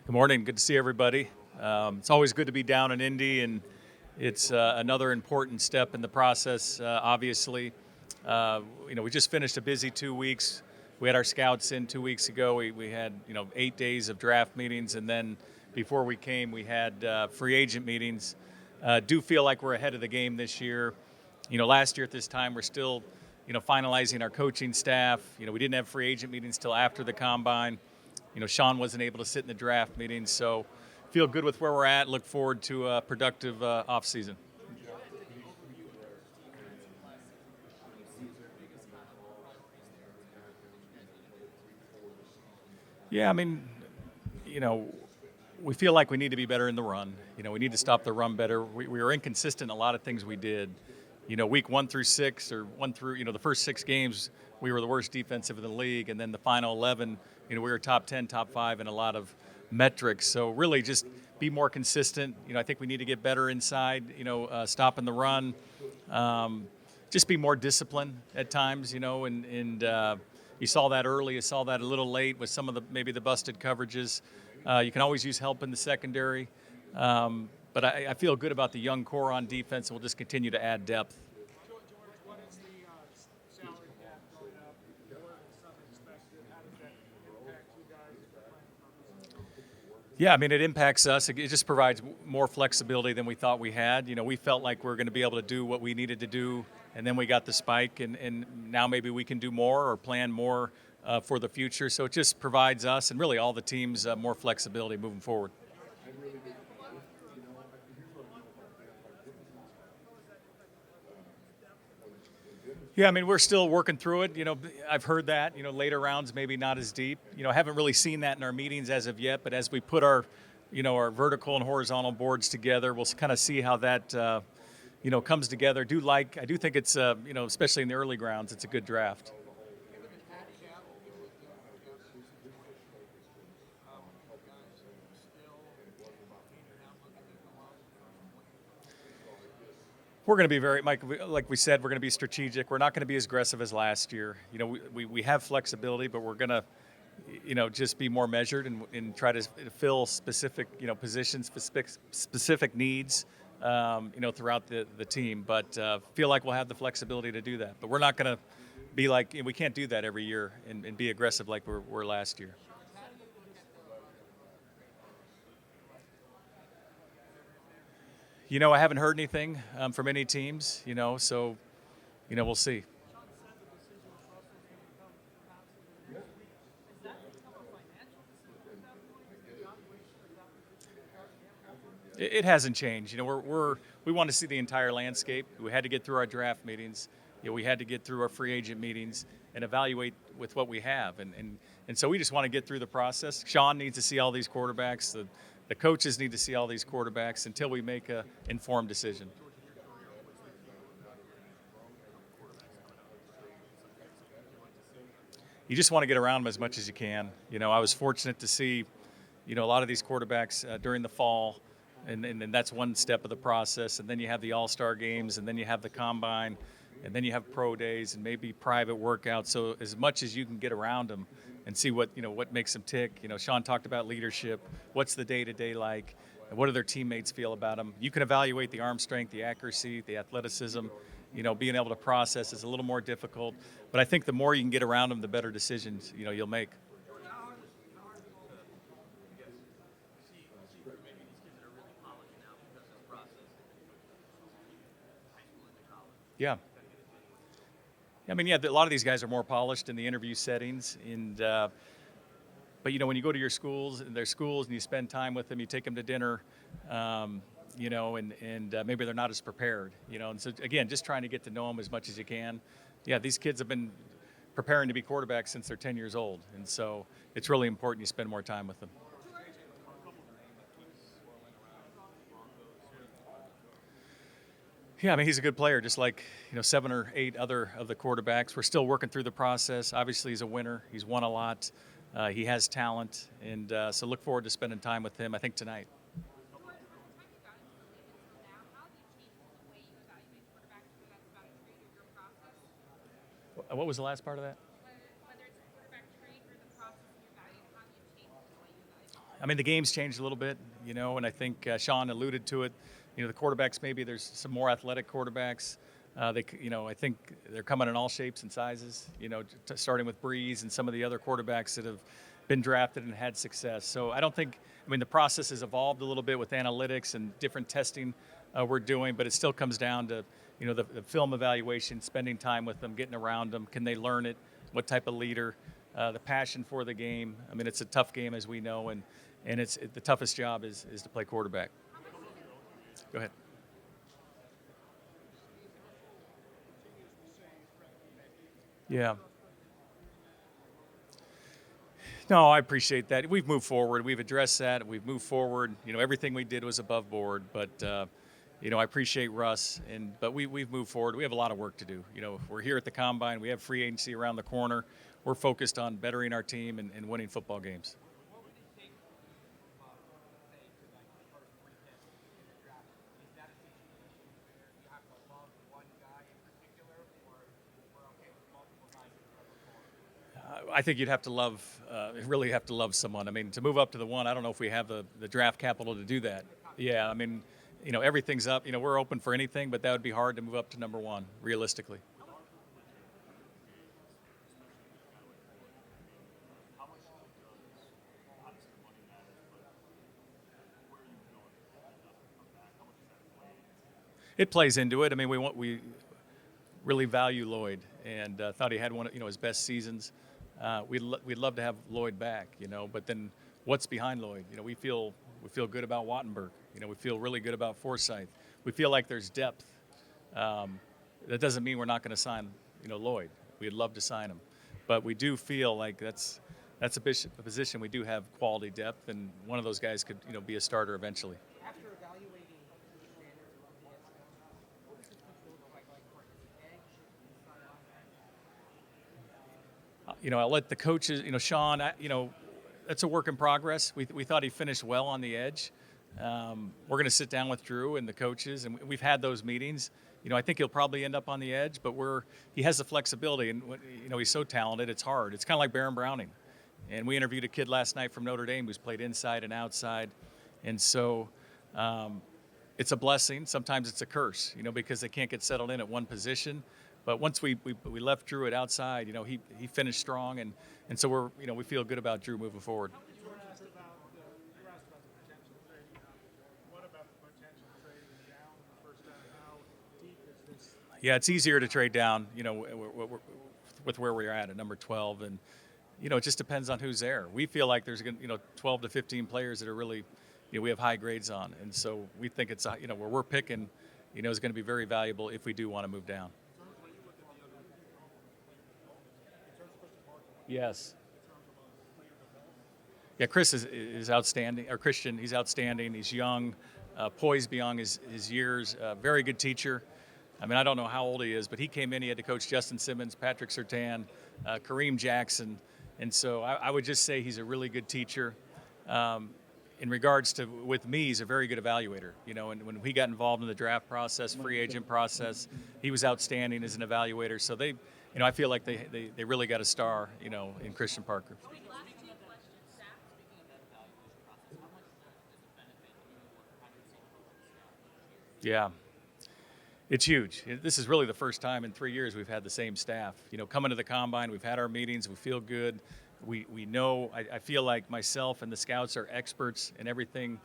Good morning. Good to see everybody. It's always good to be down in Indy, and it's another important step in the process. Obviously, we just finished a busy 2 weeks. We had our scouts in 2 weeks ago. We had 8 days of draft meetings, and then before we came, we had free agent meetings. Do feel like we're ahead of the game this year. Last year at this time, we're still finalizing our coaching staff. We didn't have free agent meetings till after the combine. Sean wasn't able to sit in the draft meetings, so feel good with where we're at. Look forward to a productive offseason. Yeah, we feel like we need to be better in the run. We need to stop the run better. We were inconsistent in a lot of things we did. Week 1 through 6, or 1 through, the first 6 games, we were the worst defensive in the league. And then the final 11, we were top 10, top 5 in a lot of metrics. So really just be more consistent. I think we need to get better inside, stopping the run. Just be more disciplined at times, and you saw that early. You saw that a little late with some of maybe the busted coverages. You can always use help in the secondary. But I feel good about the young core on defense, and we'll just continue to add depth. George, what is the salary cap going up? More than some expected. How does that impact you guys for playing? Yeah, it impacts us. It just provides more flexibility than we thought we had. We felt like we were going to be able to do what we needed to do, and then we got the spike, and now maybe we can do more or plan more for the future. So it just provides us and really all the teams more flexibility moving forward. Yeah, we're still working through it. I've heard that, later rounds maybe not as deep. Haven't really seen that in our meetings as of yet, but as we put our vertical and horizontal boards together, we'll kind of see how that, comes together. I do think it's, especially in the early rounds, it's a good draft. We're going to be Mike, like we said, we're going to be strategic. We're not going to be as aggressive as last year. We have flexibility, but we're going to, just be more measured and try to fill specific, positions, specific needs, throughout the team. But feel like we'll have the flexibility to do that. But we're not going to be like, we can't do that every year and be aggressive like we were last year. I haven't heard anything from any teams, so, we'll see. It hasn't changed. We want to see the entire landscape. We had to get through our draft meetings. We had to get through our free agent meetings and evaluate with what we have. And so we just want to get through the process. Sean needs to see all these quarterbacks. The coaches need to see all these quarterbacks until we make an informed decision. You just want to get around them as much as you can. I was fortunate to see, a lot of these quarterbacks during the fall, and that's one step of the process. And then you have the all-star games, and then you have the combine, and then you have pro days and maybe private workouts. So as much as you can get around them and see what makes them tick. Sean talked about leadership. What's the day-to-day like? And what do their teammates feel about them? You can evaluate the arm strength, the accuracy, the athleticism. Being able to process is a little more difficult. But I think the more you can get around them, the better decisions you'll make. Yeah. A lot of these guys are more polished in the interview settings, but when you go to their schools and you spend time with them, you take them to dinner, and maybe they're not as prepared, and so again, just trying to get to know them as much as you can. Yeah, these kids have been preparing to be quarterbacks since they're 10 years old, and so it's really important you spend more time with them. Yeah, he's a good player, just like 7 or 8 other of the quarterbacks. We're still working through the process. Obviously, he's a winner. He's won a lot. He has talent, and so look forward to spending time with him, I think, tonight. What was the last part of that? I mean, the game's changed a little bit, and I think Sean alluded to it. The quarterbacks, maybe there's some more athletic quarterbacks. I think they're coming in all shapes and sizes. Starting with Breeze and some of the other quarterbacks that have been drafted and had success. So I don't think. I mean, the process has evolved a little bit with analytics and different testing we're doing, but it still comes down to the film evaluation, spending time with them, getting around them. Can they learn it? What type of leader? The passion for the game. I mean, it's a tough game, as we know, and it's the toughest job is to play quarterback. Go ahead. Yeah. No, I appreciate that. We've moved forward. We've addressed that. We've moved forward. Everything we did was above board, but I appreciate Russ, but we've moved forward. We have a lot of work to do. We're here at the Combine. We have free agency around the corner. We're focused on bettering our team and winning football games. What would it take say, to the first three picks in the draft? Is that a situation where you have to love one guy in particular, or we're okay with multiple guys in the four? I think you'd have to really have to love someone. I mean, to move up to the one, I don't know if we have the draft capital to do that. Yeah, I mean, everything's up. We're open for anything, but that would be hard to move up to number one, realistically. It plays into it. I mean, we really value Lloyd, and thought he had one of his best seasons. We'd love to have Lloyd back, but then what's behind Lloyd? We feel good about Wattenberg. We feel really good about Forsythe. We feel like there's depth. That doesn't mean we're not going to sign Lloyd. We'd love to sign him, but we do feel like that's a position we do have quality depth, and one of those guys could be a starter eventually. After evaluating Sanders and what does the future look like for his edge, inside linebacker? I'll let the coaches, Sean, that's a work in progress. We thought he finished well on the edge. We're going to sit down with Drew and the coaches, and we've had those meetings. I think he'll probably end up on the edge, but he has the flexibility, and he's so talented. It's hard. It's kind of like Baron Browning. And we interviewed a kid last night from Notre Dame who's played inside and outside, and so it's a blessing. Sometimes it's a curse, because they can't get settled in at one position. But once we left Drew at outside, he finished strong, and so we feel good about Drew moving forward. You were asked about the potential trading up. What about the potential trading down in the first round? How deep is this? Yeah, it's easier to trade down, with where we're at number 12, and it just depends on who's there. We feel like there's 12 to 15 players that are really, we have high grades on, and so we think it's where we're picking, is going to be very valuable if we do want to move down. Yes. Yeah, Chris is outstanding. Or Christian, he's outstanding. He's young, poised beyond his years. Very good teacher. I mean, I don't know how old he is, but he came in. He had to coach Justin Simmons, Patrick Surtain, Kareem Jackson, and so I would just say he's a really good teacher. In regards to with me, he's a very good evaluator. And when we got involved in the draft process, free agent process, he was outstanding as an evaluator. So they. I feel like they really got a star, in Christian Parker. Yeah, it's huge. This is really the first time in 3 years we've had the same staff. Coming to the Combine, we've had our meetings. We feel good. We know. I feel like myself and the scouts are experts in everything.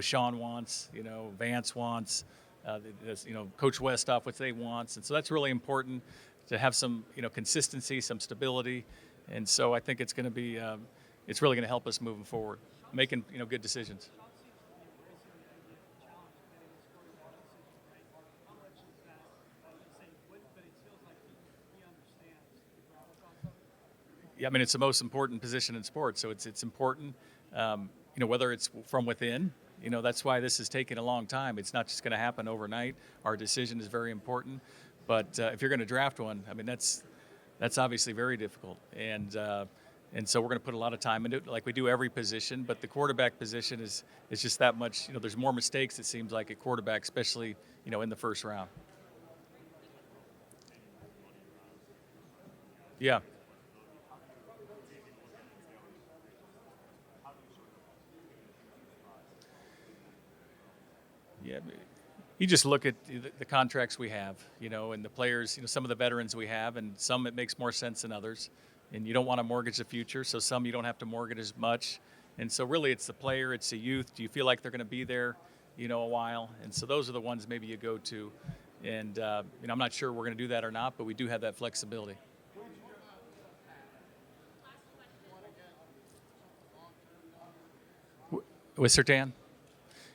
Sean wants. Vance wants. Coach Westhoff, what they wants, and so that's really important. To have some, consistency, some stability, and so I think it's going to be, it's really going to help us moving forward, making, good decisions. Yeah, I mean, it's the most important position in sports, so it's important, whether it's from within. That's why this has taken a long time. It's not just going to happen overnight. Our decision is very important. But if you're going to draft one, I mean, that's obviously very difficult. And so we're going to put a lot of time into it, like we do every position. But the quarterback position is just that much. There's more mistakes, it seems like, at quarterback, especially, in the first round. Yeah. Yeah, you just look at the contracts we have, and the players, some of the veterans we have, and some it makes more sense than others. And you don't want to mortgage the future, so some you don't have to mortgage as much. And so really it's the player, it's the youth. Do you feel like they're going to be there, a while? And so those are the ones maybe you go to. And, I'm not sure we're going to do that or not, but we do have that flexibility. With Sertan?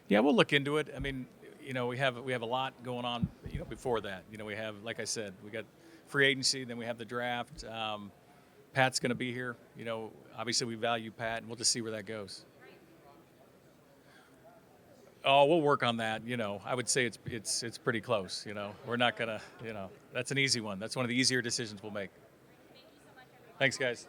Yeah, we'll look into it. I mean, we have a lot going on, before that. We have, like I said, we got free agency, then we have the draft. Pat's going to be here. Obviously we value Pat, and we'll just see where that goes. Oh, we'll work on that. I would say it's pretty close. We're not gonna. That's an easy one. That's one of the easier decisions we'll make. Thanks, guys.